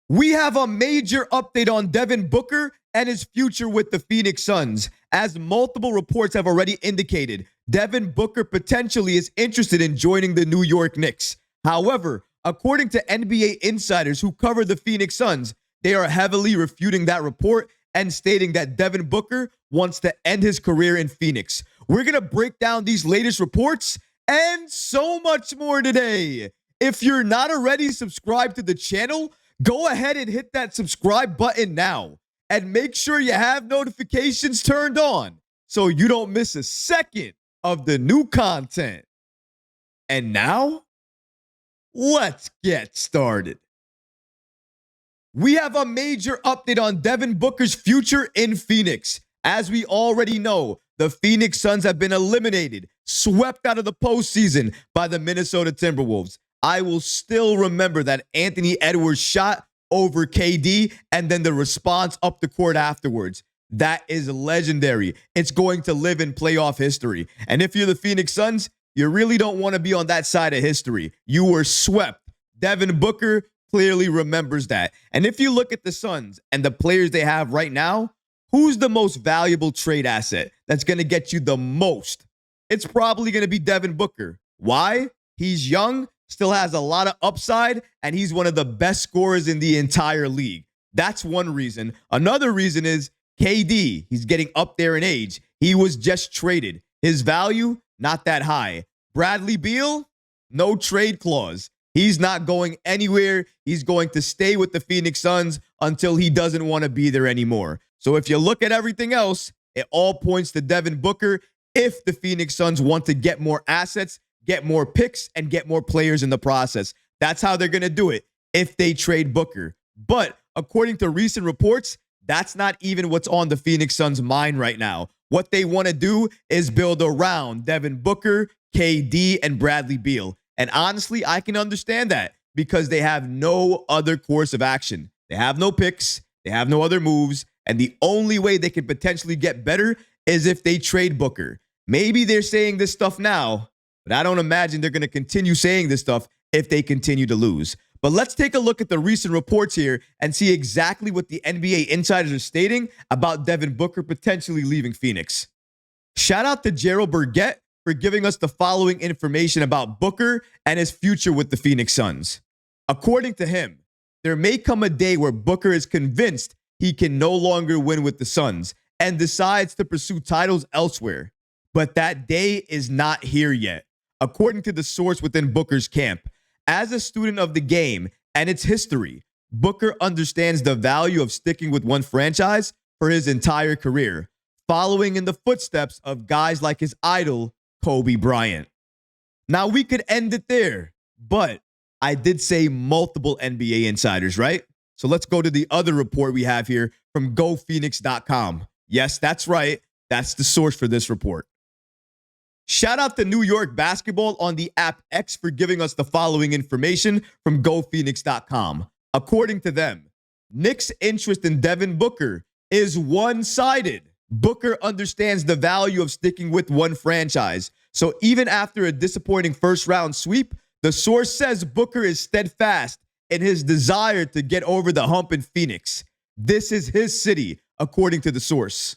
We have a major update on Devin Booker and his future with the Phoenix Suns. As multiple reports have already indicated, Devin Booker potentially is interested in joining the New York Knicks. However, according to NBA insiders who cover the Phoenix Suns, they are heavily refuting that report and stating that Devin Booker wants to end his career in Phoenix. We're going to break down these latest reports and so much more today. If you're not already subscribed to the channel, go ahead and hit that subscribe button now and make sure you have notifications turned on so you don't miss a second of the new content. And now, let's get started. We have a major update on Devin Booker's future in Phoenix. As we already know, the Phoenix Suns have been eliminated, swept out of the postseason by the Minnesota Timberwolves. I will still remember that Anthony Edwards shot over KD and then the response up the court afterwards. That is legendary. It's going to live in playoff history. And if you're the Phoenix Suns, you really don't want to be on that side of history. You were swept. Devin Booker clearly remembers that. And if you look at the Suns and the players they have right now, who's the most valuable trade asset that's going to get you the most? It's probably going to be Devin Booker. Why? He's young, still has a lot of upside, and he's one of the best scorers in the entire league. That's one reason. Another reason is KD. He's getting up there in age. He was just traded. His value, not that high. Bradley Beal, no trade clause. He's not going anywhere. He's going to stay with the Phoenix Suns until he doesn't want to be there anymore. So if you look at everything else, it all points to Devin Booker if the Phoenix Suns want to get more assets, get more picks, and get more players in the process. That's how they're going to do it if they trade Booker. But according to recent reports, that's not even what's on the Phoenix Suns' mind right now. What they want to do is build around Devin Booker, KD, and Bradley Beal. And honestly, I can understand that because they have no other course of action. They have no picks. They have no other moves. And the only way they could potentially get better is if they trade Booker. Maybe they're saying this stuff now, but I don't imagine they're going to continue saying this stuff if they continue to lose. But let's take a look at the recent reports here and see exactly what the NBA insiders are stating about Devin Booker potentially leaving Phoenix. Shout out to Gerald Burgett for giving us the following information about Booker and his future with the Phoenix Suns. According to him, there may come a day where Booker is convinced he can no longer win with the Suns and decides to pursue titles elsewhere. But that day is not here yet. According to the source within Booker's camp, as a student of the game and its history, Booker understands the value of sticking with one franchise for his entire career, following in the footsteps of guys like his idol, Kobe Bryant. Now, we could end it there, but I did say multiple NBA insiders, right? So let's go to the other report we have here from GoPhoenix.com. Yes, that's right. That's the source for this report. Shout out to New York Basketball on the app X for giving us the following information from GoPhoenix.com. According to them, Knicks' interest in Devin Booker is one-sided. Booker understands the value of sticking with one franchise. So even after a disappointing first-round sweep, the source says Booker is steadfast in his desire to get over the hump in Phoenix. This is his city, according to the source.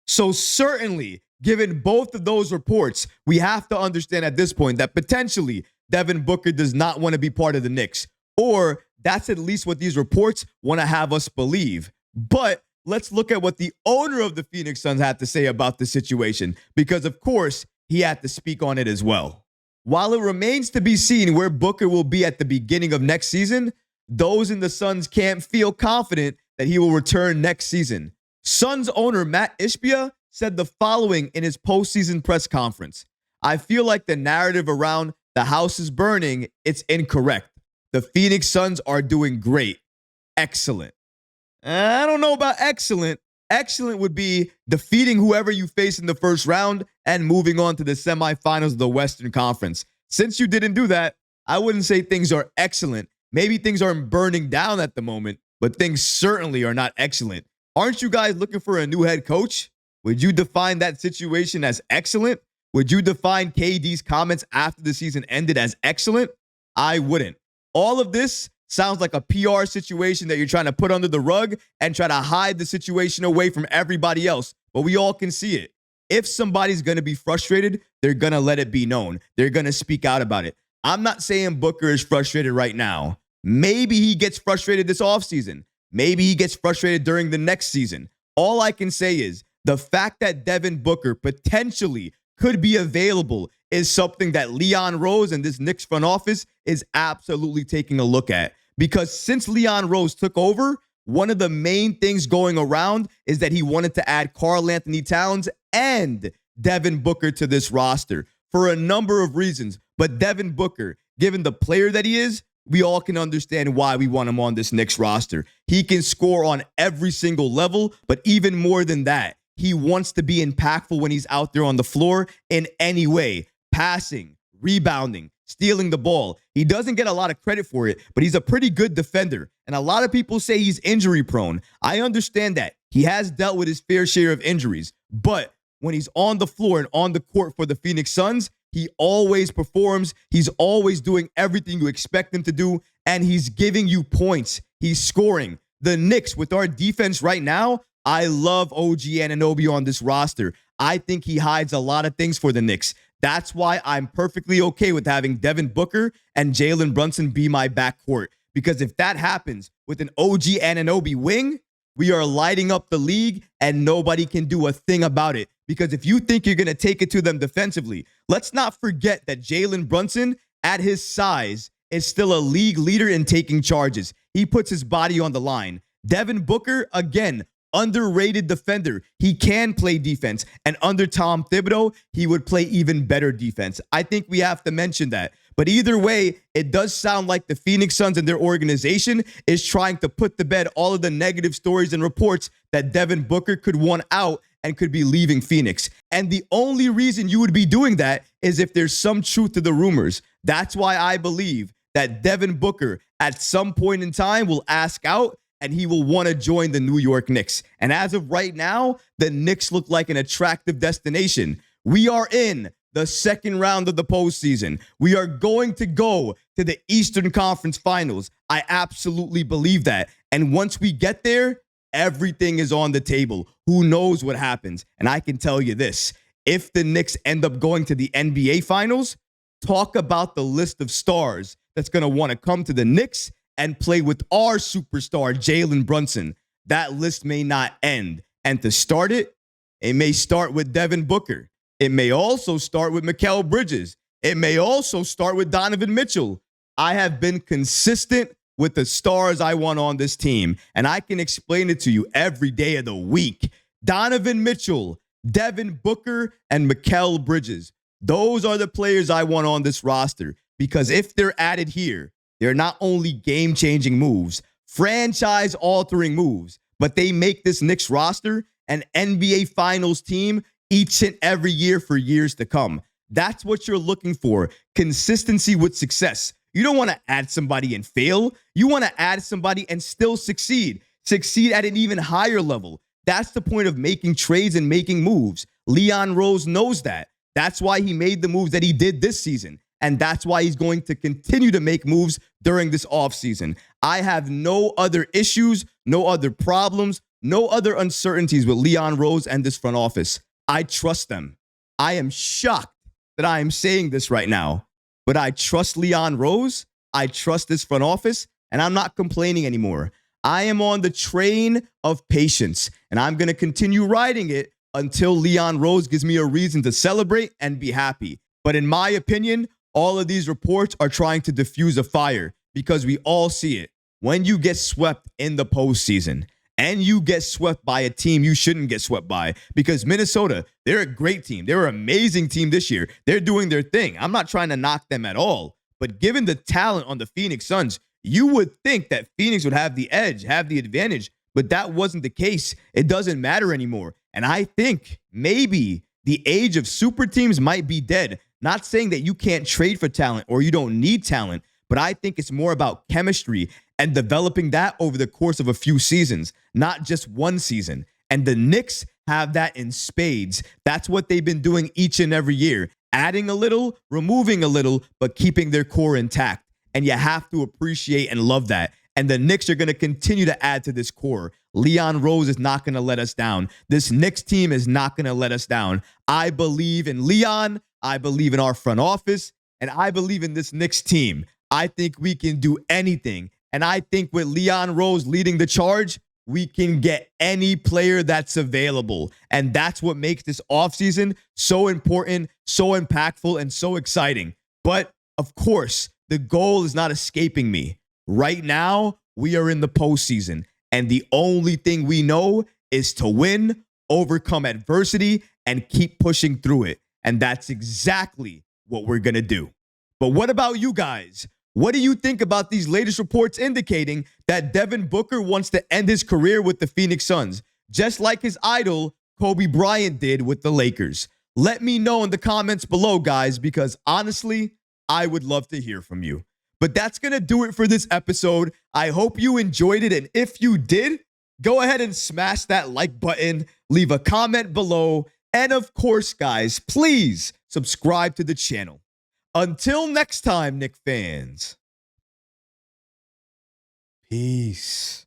So certainly, given both of those reports, we have to understand at this point that potentially Devin Booker does not want to be part of the Knicks. Or that's at least what these reports want to have us believe. But let's look at what the owner of the Phoenix Suns had to say about the situation, because of course, he had to speak on it as well. While it remains to be seen where Booker will be at the beginning of next season, those in the Suns camp feel confident that he will return next season. Suns owner Matt Ishbia said the following in his postseason press conference. I feel like the narrative around the house is burning, it's incorrect. The Phoenix Suns are doing great. Excellent. I don't know about excellent. Excellent would be defeating whoever you face in the first round and moving on to the semifinals of the Western Conference. Since you didn't do that, I wouldn't say things are excellent. Maybe things aren't burning down at the moment, but things certainly are not excellent. Aren't you guys looking for a new head coach? Would you define that situation as excellent? Would you define KD's comments after the season ended as excellent? I wouldn't. All of this sounds like a PR situation that you're trying to put under the rug and try to hide the situation away from everybody else. But we all can see it. If somebody's going to be frustrated, they're going to let it be known. They're going to speak out about it. I'm not saying Booker is frustrated right now. Maybe he gets frustrated this offseason. Maybe he gets frustrated during the next season. All I can say is the fact that Devin Booker potentially could be available is something that Leon Rose and this Knicks front office is absolutely taking a look at. Because since Leon Rose took over, one of the main things going around is that he wanted to add Karl Anthony Towns and Devin Booker to this roster for a number of reasons. But Devin Booker, given the player that he is, we all can understand why we want him on this Knicks roster. He can score on every single level, but even more than that, he wants to be impactful when he's out there on the floor in any way. Passing, rebounding, stealing the ball. He doesn't get a lot of credit for it, but he's a pretty good defender. And a lot of people say he's injury prone. I understand that. He has dealt with his fair share of injuries. But when he's on the floor and on the court for the Phoenix Suns, he always performs. He's always doing everything you expect him to do, and he's giving you points. He's scoring. The Knicks, with our defense right now, I love OG Anunoby on this roster. I think he hides a lot of things for the Knicks. That's why I'm perfectly okay with having Devin Booker and Jalen Brunson be my backcourt. Because if that happens with an OG Anunoby wing, we are lighting up the league and nobody can do a thing about it. Because if you think you're going to take it to them defensively, let's not forget that Jalen Brunson, at his size, is still a league leader in taking charges. He puts his body on the line. Devin Booker, again, underrated defender. He can play defense. And under Tom Thibodeau, he would play even better defense. I think we have to mention that. But either way, it does sound like the Phoenix Suns and their organization is trying to put to bed all of the negative stories and reports that Devin Booker could want out and could be leaving Phoenix. And the only reason you would be doing that is if there's some truth to the rumors. That's why I believe that Devin Booker at some point in time will ask out and he will want to join the New York Knicks. And as of right now, the Knicks look like an attractive destination. We are in the second round of the postseason. We are going to go to the Eastern Conference Finals. I absolutely believe that. And once we get there, everything is on the table. Who knows what happens? And I can tell you this. If the Knicks end up going to the NBA Finals, talk about the list of stars that's going to want to come to the Knicks and play with our superstar, Jalen Brunson. That list may not end. And to start it, it may start with Devin Booker. It may also start with Mikal Bridges. It may also start with Donovan Mitchell. I have been consistent with the stars I want on this team, and I can explain it to you every day of the week. Donovan Mitchell, Devin Booker, and Mikal Bridges. Those are the players I want on this roster, because if they're added here, they're not only game-changing moves, franchise-altering moves, but they make this Knicks roster an NBA Finals team each and every year for years to come. That's what you're looking for, consistency with success. You don't want to add somebody and fail. You want to add somebody and still succeed at an even higher level. That's the point of making trades and making moves. Leon Rose knows that. That's why he made the moves that he did this season. And that's why he's going to continue to make moves during this offseason. I have no other issues, no other problems, no other uncertainties with Leon Rose and this front office. I trust them. I am shocked that I am saying this right now, but I trust Leon Rose. I trust this front office, and I'm not complaining anymore. I am on the train of patience, and I'm going to continue riding it until Leon Rose gives me a reason to celebrate and be happy. But in my opinion, all of these reports are trying to diffuse a fire because we all see it. When you get swept in the postseason and you get swept by a team you shouldn't get swept by, because Minnesota, they're a great team. They're an amazing team this year. They're doing their thing. I'm not trying to knock them at all. But given the talent on the Phoenix Suns, you would think that Phoenix would have the edge, have the advantage. But that wasn't the case. It doesn't matter anymore. And I think maybe the age of super teams might be dead. Not saying that you can't trade for talent or you don't need talent, but I think it's more about chemistry and developing that over the course of a few seasons, not just one season. And the Knicks have that in spades. That's what they've been doing each and every year, adding a little, removing a little, but keeping their core intact. and you have to appreciate and love that. And the Knicks are going to continue to add to this core. Leon Rose is not going to let us down. This Knicks team is not going to let us down. I believe in Leon. I believe in our front office. And I believe in this Knicks team. I think we can do anything. And I think with Leon Rose leading the charge, we can get any player that's available. And that's what makes this offseason so important, so impactful, and so exciting. But of course, the goal is not escaping me. Right now, we are in the postseason. And the only thing we know is to win, overcome adversity, and keep pushing through it. And that's exactly what we're going to do. But what about you guys? What do you think about these latest reports indicating that Devin Booker wants to end his career with the Phoenix Suns, just like his idol, Kobe Bryant, did with the Lakers? Let me know in the comments below, guys, because honestly, I would love to hear from you. But that's going to do it for this episode. I hope you enjoyed it. And if you did, go ahead and smash that like button, leave a comment below. And of course, guys, please subscribe to the channel. Until next time, Knicks fans. Peace.